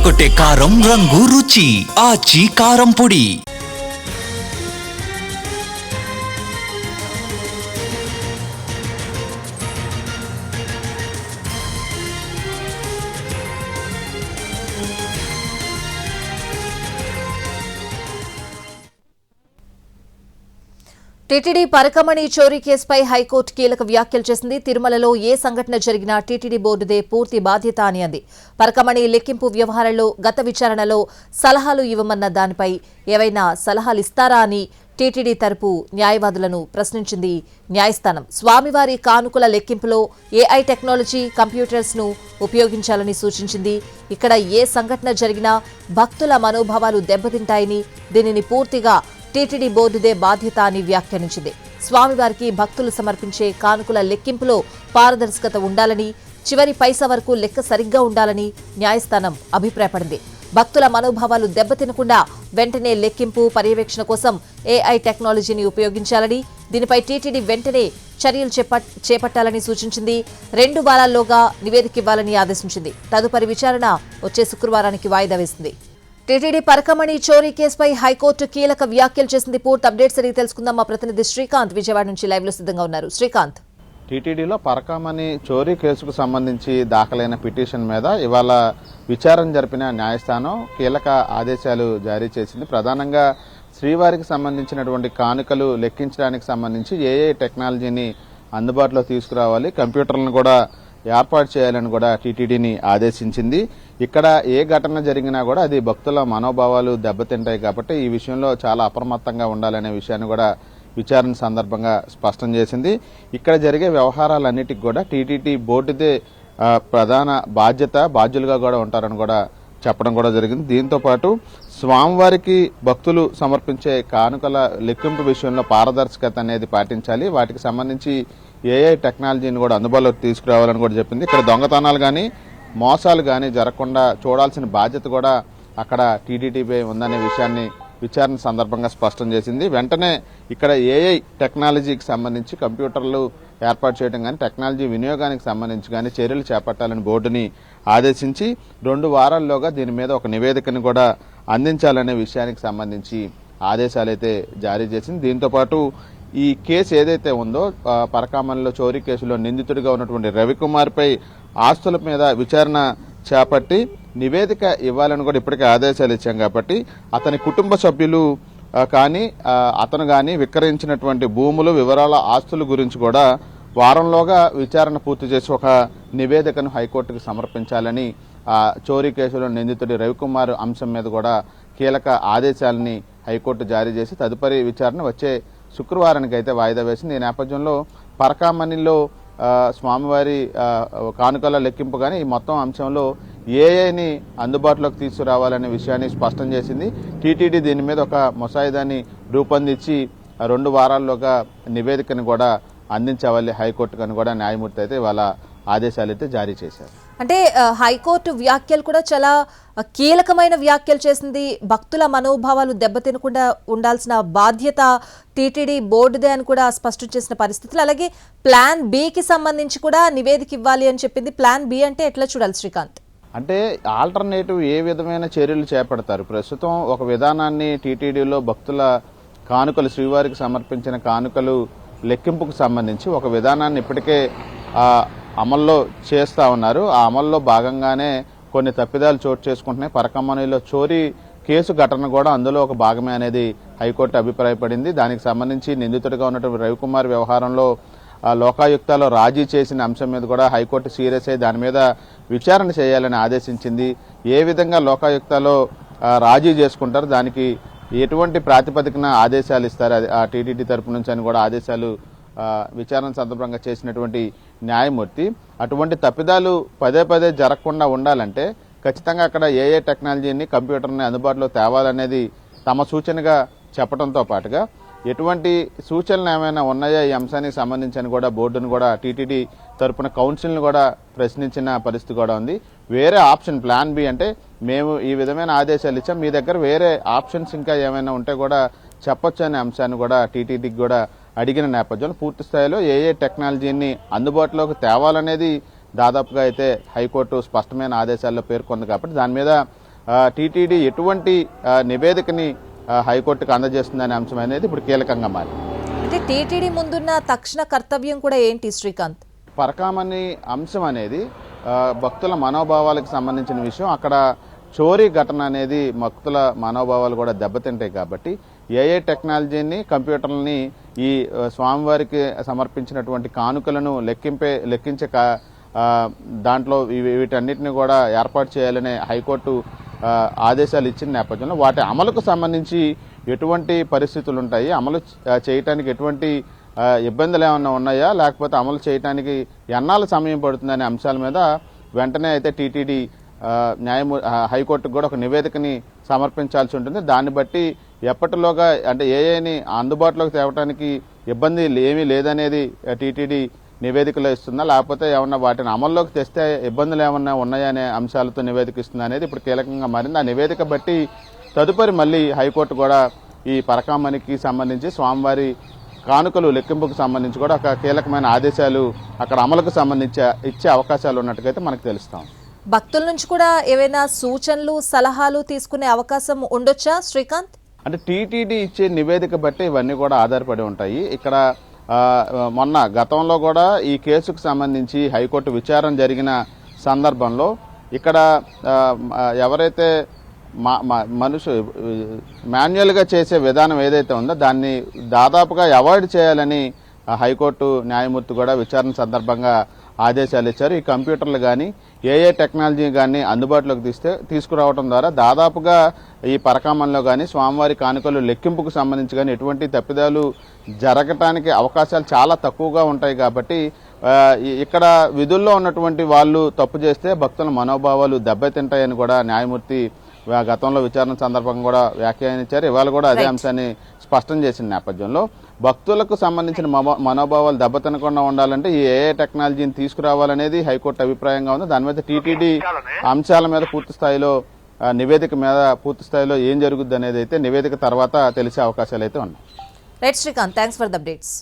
అదరగొట్టే కారం రంగు రుచి ఆచి కారం పొడి. టీటీడీ పరకమణి చోరీ కేసుపై హైకోర్టు కీలక వ్యాఖ్యలు చేసింది. తిరుమలలో ఏ సంఘటన జరిగినా టీటీడీ బోర్డుదే పూర్తి బాధ్యత అని అంది. పరకమణి లెక్కింపు వ్యవహారంలో గత విచారణలో సలహాలు ఇవ్వమన్న దానిపై ఏవైనా సలహాలు ఇస్తారా అని టీటీడీ తరపు న్యాయవాదులను ప్రశ్నించింది న్యాయస్థానం. స్వామివారి కానుకల లెక్కింపులో ఏఐ టెక్నాలజీ కంప్యూటర్స్ ను ఉపయోగించాలని సూచించింది. ఇక్కడ ఏ సంఘటన జరిగినా భక్తుల మనోభావాలు దెబ్బతింటాయని, దీనిని పూర్తిగా టీటీడీ బోర్డుదే బాధ్యత అని వ్యాఖ్యానించింది. స్వామివారికి భక్తులు సమర్పించే కానుకల లెక్కింపులో పారదర్శకత ఉండాలని, చివరి పైసా వరకు లెక్క సరిగ్గా ఉండాలని న్యాయస్థానం అభిప్రాయపడింది. భక్తుల మనోభావాలు దెబ్బతినకుండా వెంటనే లెక్కింపు పర్యవేక్షణ కోసం ఏఐ టెక్నాలజీని ఉపయోగించాలని, దీనిపై టీటీడీ వెంటనే చర్యలు చేపట్టాలని సూచించింది. 2 వారాల్లోగా నివేదిక ఇవ్వాలని ఆదేశించింది. తదుపరి విచారణ వచ్చే శుక్రవారానికి వాయిదా వేసింది. టీటీడీ పరకమణి చోరీ కేసుపై హైకోర్టు కీలక వ్యాఖ్యలు చేసింది. పూర్తి అప్డేట్స్ అడిగి తెలుసుకుందాం. మా ప్రతినిధి శ్రీకాంత్ విజయవాడ నుంచి లైవ్ లో సిద్ధంగా ఉన్నారు. శ్రీకాంత్, టీటీడీలో పరకమణి చోరీ కేసుకు సంబంధించి దాఖలైన పిటిషన్ మీద ఇవాళ విచారణ జరిపిన న్యాయస్థానం కీలక ఆదేశాలు జారీ చేసింది. ప్రధానంగా శ్రీవారికి సంబంధించినటువంటి కానుకలు లెక్కించడానికి సంబంధించి ఏఐ టెక్నాలజీని అందుబాటులో తీసుకురావాలి, కంప్యూటర్లను కూడా ఏర్పాటు చేయాలని కూడా టీటీడీని ఆదేశించింది. ఇక్కడ ఏ ఘటన జరిగినా కూడా అది భక్తుల మనోభావాలు దెబ్బతింటాయి కాబట్టి ఈ విషయంలో చాలా అప్రమత్తంగా ఉండాలనే విషయాన్ని కూడా విచారణ సందర్భంగా స్పష్టం చేసింది. ఇక్కడ జరిగే వ్యవహారాలన్నిటికీ కూడా టీటీడీ బోర్డుదే ప్రధాన బాధ్యులుగా కూడా ఉంటారని కూడా చెప్పడం కూడా జరిగింది. దీంతో పాటు స్వామివారికి భక్తులు సమర్పించే కానుకల లెక్కింపు విషయంలో పారదర్శకత అనేది పాటించాలి, వాటికి సంబంధించి ఏఐ టెక్నాలజీని కూడా అందుబాటులోకి తీసుకురావాలని కూడా చెప్పింది. ఇక్కడ దొంగతనాలు కానీ మోసాలు కానీ జరగకుండా చూడాల్సిన బాధ్యత కూడా అక్కడ టీటీడీపై ఉందనే విషయాన్ని విచారణ సందర్భంగా స్పష్టం చేసింది. వెంటనే ఇక్కడ ఏఐ టెక్నాలజీకి సంబంధించి కంప్యూటర్లు ఏర్పాటు చేయడం కానీ టెక్నాలజీ వినియోగానికి సంబంధించి కానీ చర్యలు చేపట్టాలని బోర్డుని ఆదేశించి 2 వారాల్లోగా దీని మీద ఒక నివేదికను కూడా అందించాలనే విషయానికి సంబంధించి ఆదేశాలైతే జారీ చేసింది. దీంతో పాటు ఈ కేసు ఏదైతే ఉందో పరకామణిలో చోరీ కేసులో నిందితుడిగా ఉన్నటువంటి రవికుమార్పై ఆస్తుల మీద విచారణ చేపట్టి నివేదిక ఇవ్వాలని కూడా ఇప్పటికే ఆదేశాలు ఇచ్చాం కాబట్టి అతని కుటుంబ సభ్యులు కానీ అతను కానీ విక్రయించినటువంటి భూములు వివరాల ఆస్తుల గురించి కూడా వారంలోగా విచారణ పూర్తి చేసి ఒక నివేదికను హైకోర్టుకు సమర్పించాలని చోరీ కేసులో నిందితుడి రవికుమార్ అంశం మీద కూడా కీలక ఆదేశాలని హైకోర్టు జారీ చేసి తదుపరి విచారణ వచ్చే శుక్రవారానికి అయితే వాయిదా వేసింది. ఈ నేపథ్యంలో పరకామణిలో స్వామివారి కానుకల లెక్కింపు కానీ ఈ మొత్తం అంశంలో ఏఐని అందుబాటులోకి తీసుకురావాలనే విషయాన్ని స్పష్టం చేసింది. టీటీడీ దీని మీద ఒక ముసాయిదాని రూపొందించి 2 వారాల్లోగా నివేదికను కూడా అందించాలి హైకోర్టుకు అని కూడా న్యాయమూర్తి అయితే వాళ్ళ ఆదేశాలు అయితే జారీ చేశారు. అంటే హైకోర్టు వ్యాఖ్యలు కూడా చాలా కీలకమైన వ్యాఖ్యలు చేసింది. భక్తుల మనోభావాలు దెబ్బతినకుండా ఉండాల్సిన బాధ్యత టీటీడీ బోర్డుదే అని కూడా స్పష్టం చేసిన పరిస్థితులు. అలాగే ప్లాన్ బికి సంబంధించి కూడా నివేదిక ఇవ్వాలి అని చెప్పింది. ప్లాన్ బి అంటే ఎట్లా చూడాలి శ్రీకాంత్? అంటే ఆల్టర్నేటివ్ ఏ విధమైన చర్యలు చేపడతారు? ప్రస్తుతం ఒక విధానాన్ని టీటీడీలో భక్తుల కానుకలు శ్రీవారికి సమర్పించిన కానుకలు లెక్కింపుకు సంబంధించి ఒక విధానాన్ని ఇప్పటికే అమల్లో చేస్తూ ఉన్నారు. ఆ అమల్లో భాగంగానే కొన్ని తప్పిదాలు చోటు చేసుకుంటున్నాయి. పరకమణిలో చోరీ కేసు ఘటన కూడా అందులో ఒక భాగమే అనేది హైకోర్టు అభిప్రాయపడింది. దానికి సంబంధించి నిందితుడిగా ఉన్నటువంటి రవికుమార్ వ్యవహారంలో లోకాయుక్తలో రాజీ చేసిన అంశం మీద కూడా హైకోర్టు సీరియస్ అయి దాని మీద విచారణ చేయాలని ఆదేశించింది. ఏ విధంగా లోకాయుక్తలో రాజీ చేసుకుంటారు, దానికి ఎటువంటి ప్రాతిపదికన ఆదేశాలు ఇస్తారు ఆ టీటీడీ తరపు నుంచి అని కూడా ఆదేశాలు విచారణ సందర్భంగా చేసినటువంటి న్యాయమూర్తి అటువంటి తప్పిదాలు పదే జరగకుండా ఉండాలంటే ఖచ్చితంగా అక్కడ ఏఐ టెక్నాలజీని కంప్యూటర్ని అందుబాటులో తేవాలనేది తమ సూచనగా చెప్పడంతో పాటుగా ఎటువంటి సూచనలు ఏమైనా ఉన్నాయా ఈ అంశానికి సంబంధించి కూడా బోర్డును కూడా టీటీడీ తరపున కౌన్సిల్ను కూడా ప్రశ్నించిన పరిస్థితి కూడా ఉంది. వేరే ఆప్షన్ ప్లాన్ బి అంటే మేము ఈ విధమైన ఆదేశాలు ఇచ్చాం, మీ దగ్గర వేరే ఆప్షన్స్ ఇంకా ఏమైనా ఉంటే కూడా చెప్పొచ్చు అనే అంశాన్ని కూడా టీటీడీకి కూడా అడిగిన నేపథ్యంలో పూర్తి స్థాయిలో ఏఐ టెక్నాలజీని అందుబాటులోకి తేవాలనేది దాదాపుగా అయితే హైకోర్టు స్పష్టమైన ఆదేశాల్లో పేర్కొంది కాబట్టి దాని మీద టీటీడీ ఎటువంటి నివేదికని హైకోర్టుకు అందజేస్తుందనే అంశం అనేది ఇప్పుడు కీలకంగా మారింది. అంటే టీటీడీ ముందున్న తక్షణ కర్తవ్యం కూడా ఏంటి శ్రీకాంత్? పరకామణి అంశం అనేది భక్తుల మనోభావాలకు సంబంధించిన విషయం. అక్కడ చోరీ ఘటన అనేది భక్తుల మనోభావాలు కూడా దెబ్బతింటాయి కాబట్టి ఏఐ టెక్నాలజీని, కంప్యూటర్లని ఈ స్వామివారికి సమర్పించినటువంటి కానుకలను లెక్కించే దాంట్లో వీటన్నిటిని కూడా ఏర్పాటు చేయాలనే హైకోర్టు ఆదేశాలు ఇచ్చిన నేపథ్యంలో వాటి అమలుకు సంబంధించి ఎటువంటి పరిస్థితులు ఉంటాయి, అమలు చేయటానికి ఎటువంటి ఇబ్బందులు ఏమన్నా ఉన్నాయా, లేకపోతే అమలు చేయడానికి ఎన్నాళ్ళ సమయం పడుతుందనే అంశాల మీద వెంటనే అయితే టీటీడీ హైకోర్టుకు కూడా ఒక నివేదికని సమర్పించాల్సి ఉంటుంది. దాన్ని బట్టి ఎప్పటిలోగా అంటే ఏఐని అందుబాటులోకి తేవడానికి ఇబ్బంది ఏమీ లేదనేది టీటీడీ నివేదికలో ఇస్తుందా, లేకపోతే ఏమన్నా వాటిని అమల్లోకి తెస్తే ఇబ్బందులు ఏమన్నా ఉన్నాయనే అంశాలతో నివేదిక ఇస్తుందా అనేది ఇప్పుడు కీలకంగా మారింది. ఆ నివేదిక బట్టి తదుపరి మళ్ళీ హైకోర్టు కూడా ఈ పరకామణికి సంబంధించి స్వామివారి కానుకలు లెక్కింపుకు సంబంధించి కూడా ఒక కీలకమైన ఆదేశాలు అక్కడ అమలుకు సంబంధించి ఇచ్చే అవకాశాలు ఉన్నట్టుగైతే మనకు తెలుస్తాం. భక్తుల నుంచి కూడా ఏవైనా సూచనలు, సలహాలు తీసుకునే అవకాశం ఉండొచ్చా శ్రీకాంత్? అంటే టీటీడీ ఇచ్చే నివేదిక బట్టి ఇవన్నీ కూడా ఆధారపడి ఉంటాయి. ఇక్కడ మొన్న గతంలో కూడా ఈ కేసుకు సంబంధించి హైకోర్టు విచారణ జరిగిన సందర్భంలో ఇక్కడ ఎవరైతే మాన్యువల్గా చేసే విధానం ఏదైతే ఉందో దాన్ని దాదాపుగా అవాయిడ్ చేయాలని హైకోర్టు న్యాయమూర్తి కూడా విచారణ సందర్భంగా ఆదేశాలు ఇచ్చారు. ఈ కంప్యూటర్లు కానీ ఏఐ టెక్నాలజీ కానీ అందుబాటులోకి తీసుకురావడం ద్వారా దాదాపుగా ఈ పరకామణిలో కానీ స్వామివారి కానుకలు లెక్కింపుకు సంబంధించి కానీ ఎటువంటి తప్పిదాలు జరగటానికి అవకాశాలు చాలా తక్కువగా ఉంటాయి. కాబట్టి ఇక్కడ విధుల్లో ఉన్నటువంటి వాళ్ళు తప్పు చేస్తే భక్తుల మనోభావాలు దెబ్బతింటాయని కూడా న్యాయమూర్తి గతంలో విచారణ సందర్భంగా కూడా వ్యాఖ్యానించారు. ఇవాళ కూడా అదే అంశాన్ని స్పష్టం చేసిన నేపథ్యంలో భక్తులకు సంబంధించిన మనోభావాలు దెబ్బతినకుండా ఉండాలంటే ఈ ఏఐ టెక్నాలజీని తీసుకురావాలనేది హైకోర్టు అభిప్రాయంగా ఉంది. దాని మీద టీటీడీ అంశాల మీద పూర్తి స్థాయిలో నివేదిక మీద పూర్తి స్థాయిలో ఏం జరుగుద్ది అనేది అయితే నివేదిక తర్వాత తెలిసే అవకాశాలు అయితే ఉన్నాయి. Right Srikanth, thanks for the updates.